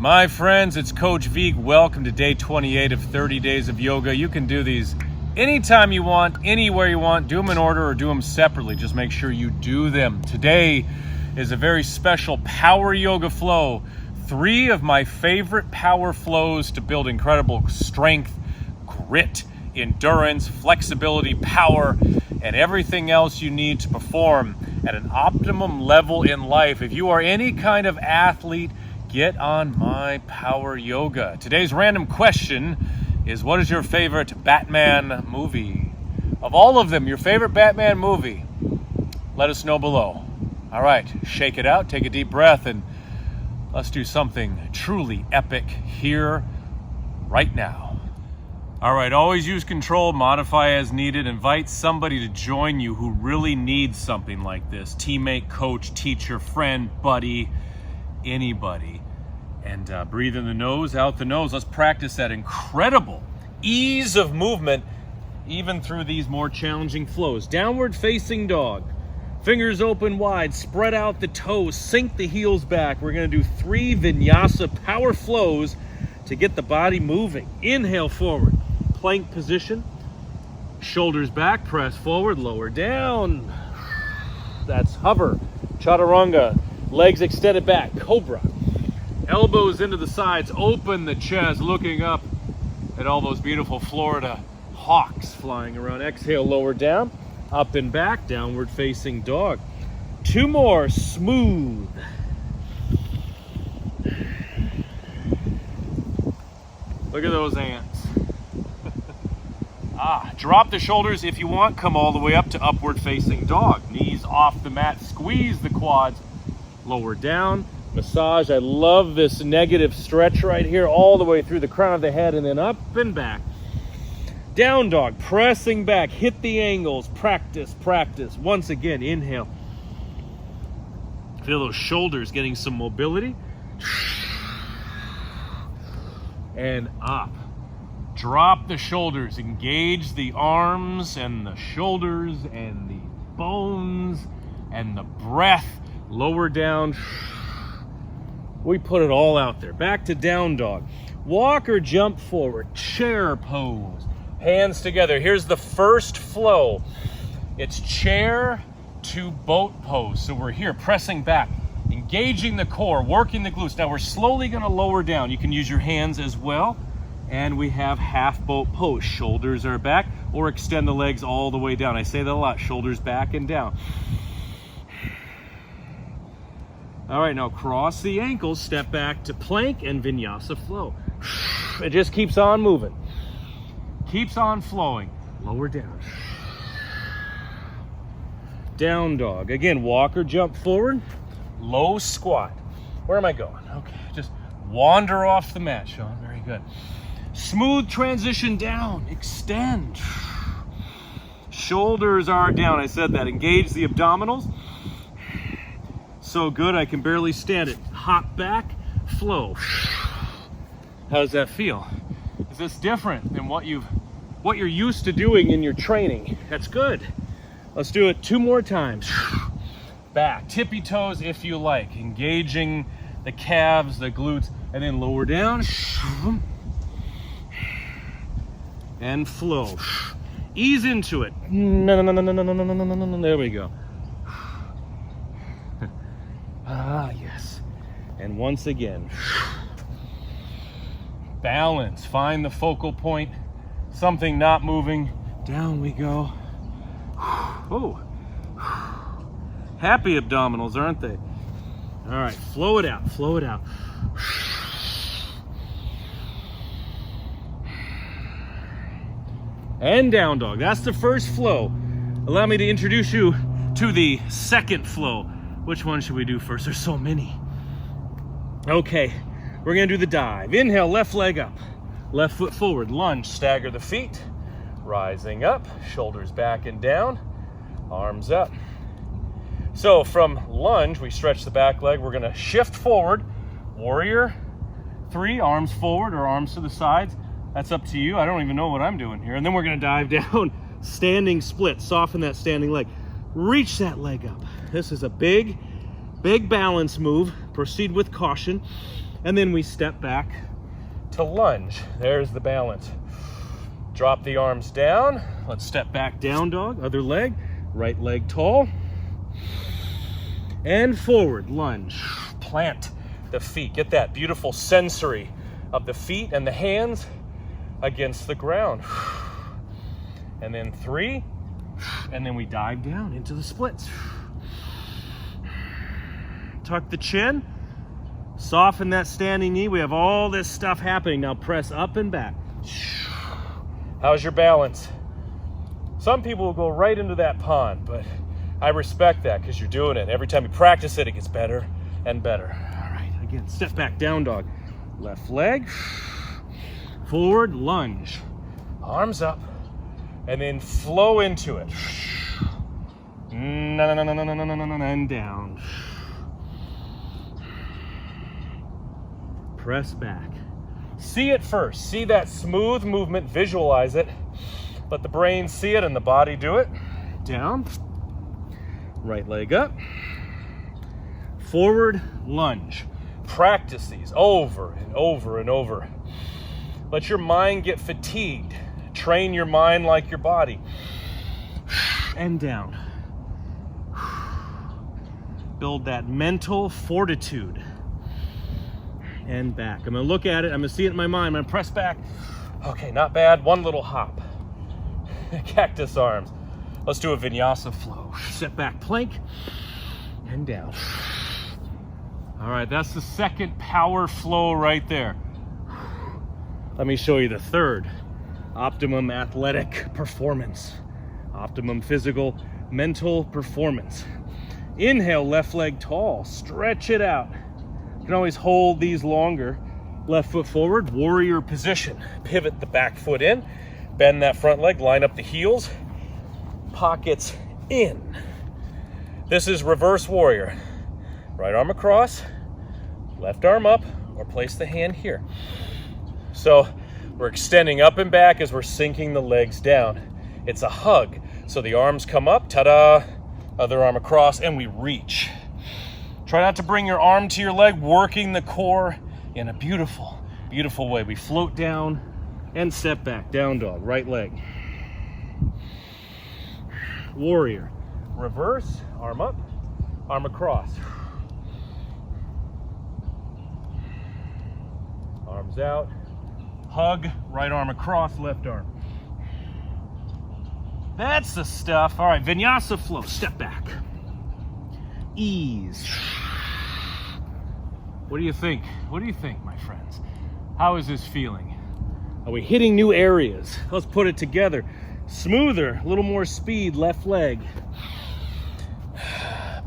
My friends, it's Coach Vigue. Welcome to day 28 of 30 days of yoga. You can do these anytime you want, anywhere you want. Do them in order or do them separately. Just make sure you do them. Today is a very special power yoga flow. 3 of my favorite power flows to build incredible strength, grit, endurance, flexibility, power, and everything else you need to perform at an optimum level in life. If you are any kind of athlete, get on my power yoga. Today's random question is, what is your favorite Batman movie? Of all of them, your favorite Batman movie? Let us know below. All right, shake it out, take a deep breath, and let's do something truly epic here, right now. All right, always use control, modify as needed. Invite somebody to join you who really needs something like this. Teammate, coach, teacher, friend, buddy, anybody. And breathe in the nose, out the nose. Let's practice that incredible ease of movement even through these more challenging flows. Downward facing dog. Fingers open wide, spread out the toes, sink the heels back. We're gonna do 3 Vinyasa power flows to get the body moving. Inhale forward, plank position. Shoulders back, press forward, lower down. That's hover, chaturanga. Legs extended back, cobra. Elbows into the sides, open the chest, looking up at all those beautiful Florida hawks flying around. Exhale, lower down, up and back, downward facing dog. 2 more, smooth. Look at those ants. Drop the shoulders if you want, come all the way up to upward facing dog. Knees off the mat, squeeze the quads, lower down. Massage. I love this negative stretch right here, all the way through the crown of the head and then up and back. Down dog, pressing back, hit the angles, practice, practice. Once again, inhale. Feel those shoulders getting some mobility. And up. Drop the shoulders, engage the arms and the shoulders and the bones and the breath. Lower down. We put it all out there. Back to down dog. Walk or jump forward. Chair pose. Hands together. Here's the first flow. It's chair to boat pose. So we're here pressing back, engaging the core, working the glutes. Now we're slowly going to lower down. You can use your hands as well. And we have half boat pose. Shoulders are back, or extend the legs all the way down. I say that a lot. Shoulders back and down. All right, now cross the ankles, step back to plank and Vinyasa Flow. It just keeps on moving. Keeps on flowing. Lower down. Down dog. Again, walk or jump forward. Low squat. Where am I going? Okay, just wander off the mat, Sean. Very good. Smooth transition down. Extend. Shoulders are down. I said that. Engage the abdominals. So good, I can barely stand it. Hop back, flow. How does that feel? Is this different than what you're used to doing in your training? That's good. Let's do it 2 more times. Back, tippy toes if you like, engaging the calves, the glutes, and then lower down. And flow. Ease into it. There we go. Yes. And once again, balance. Find the focal point. Something not moving. Down we go. Oh. Happy abdominals, aren't they? All right, flow it out. Flow it out. And down dog. That's the first flow. Allow me to introduce you to the second flow. Which one should we do first? There's so many. Okay, we're gonna do the dive. Inhale, left leg up. Left foot forward, lunge, stagger the feet. Rising up, shoulders back and down, arms up. So from lunge, we stretch the back leg. We're gonna shift forward. Warrior 3, arms forward or arms to the sides. That's up to you. I don't even know what I'm doing here. And then we're gonna dive down, standing split, soften that standing leg. Reach that leg up. This is a big balance move. Proceed with caution. And then we step back to lunge. There's the balance. Drop the arms down. Let's step back, down dog, other leg, right leg tall. And forward, lunge. Plant the feet. Get that beautiful sensory of the feet and the hands against the ground. And then 3, and then we dive down into the splits. Tuck the chin, soften that standing knee. We have all this stuff happening. Now press up and back. How's your balance? Some people will go right into that pond, but I respect that because you're doing it. Every time you practice it, it gets better and better. All right, again, step back, down dog. Left leg, forward, lunge. Arms up, and then flow into it. And down. Press back. See it first. See that smooth movement, visualize it. Let the brain see it and the body do it. Down. Right leg up. Forward lunge. Practice these over and over and over. Let your mind get fatigued. Train your mind like your body. And down. Build that mental fortitude. And back. I'm gonna look at it, I'm gonna see it in my mind, I'm gonna press back. Okay, not bad, one little hop. Cactus arms. Let's do a Vinyasa Flow. Step back, plank, and down. All right, that's the second power flow right there. Let me show you the third. Optimum athletic performance. Optimum physical, mental performance. Inhale, left leg tall, stretch it out. You can always hold these longer. Left foot forward, warrior position. Pivot the back foot in, bend that front leg, line up the heels, pockets in. This is reverse warrior. Right arm across, left arm up, or place the hand here. So we're extending up and back as we're sinking the legs down. It's a hug. So the arms come up, ta-da, other arm across, and we reach. Try not to bring your arm to your leg, working the core in a beautiful, beautiful way. We float down and step back, down dog, right leg. Warrior, reverse, arm up, arm across. Arms out, hug, right arm across, left arm. That's the stuff. All right, Vinyasa Flow, step back. Ease. What do you think? What do you think, my friends? How is this feeling? Are we hitting new areas? Let's put it together. Smoother, a little more speed, left leg.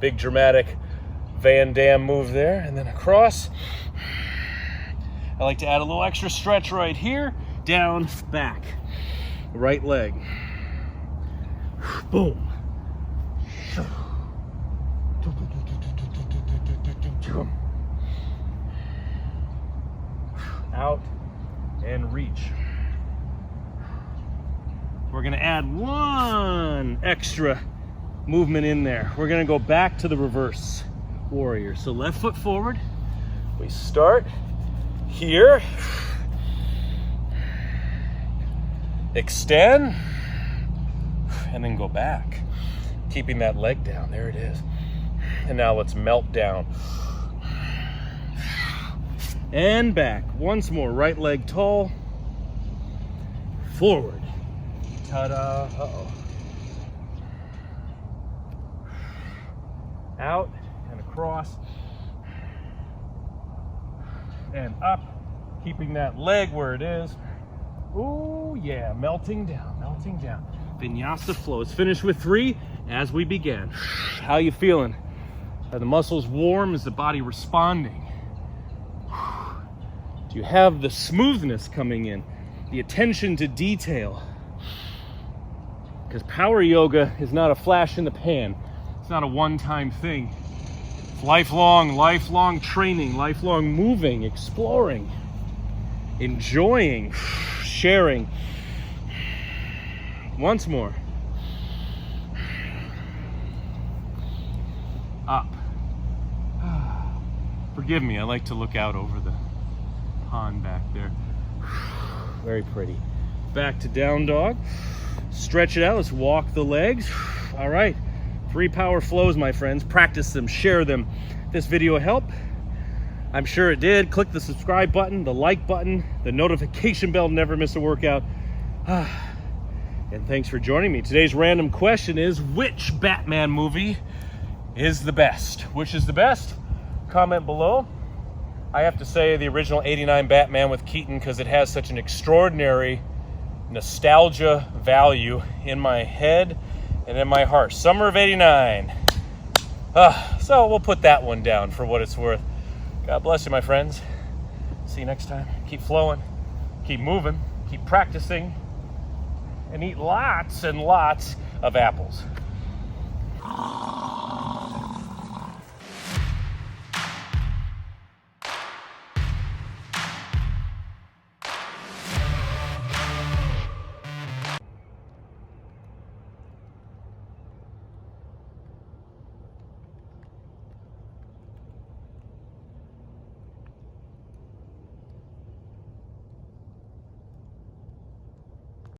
Big dramatic Van Damme move there, and then across. I like to add a little extra stretch right here, down, back. Right leg. Boom. Out and reach. We're going to add one extra movement in there. We're going to go back to the reverse warrior. So left foot forward. We start here. Extend. And then go back. Keeping that leg down. There it is. And now let's melt down. And back. Once more. Right leg tall. Forward. Ta-da. Uh-oh. Out and across. And up. Keeping that leg where it is. Ooh, yeah. Melting down. Melting down. Vinyasa Flow. Let's finish with 3 as we began. How you feeling? Are the muscles warm? Is the body responding? Do you have the smoothness coming in? The attention to detail? Because power yoga is not a flash in the pan. It's not a one-time thing. It's lifelong training, lifelong moving, exploring, enjoying, sharing. Once more. Up. Forgive me, I like to look out over the pond back there. Very pretty. Back to down dog. Stretch it out. Let's walk the legs. All right. 3 power flows, my friends. Practice them, share them. This video helped? I'm sure it did. Click the subscribe button, the like button, the notification bell to never miss a workout. And thanks for joining me. Today's random question is, which Batman movie is the best? Which is the best? Comment below. I have to say the original '89 Batman with Keaton, because it has such an extraordinary nostalgia value in my head and in my heart. Summer of '89. So we'll put that one down for what it's worth. God bless you, my friends. See you next time. Keep flowing, keep moving, keep practicing, and eat lots and lots of apples.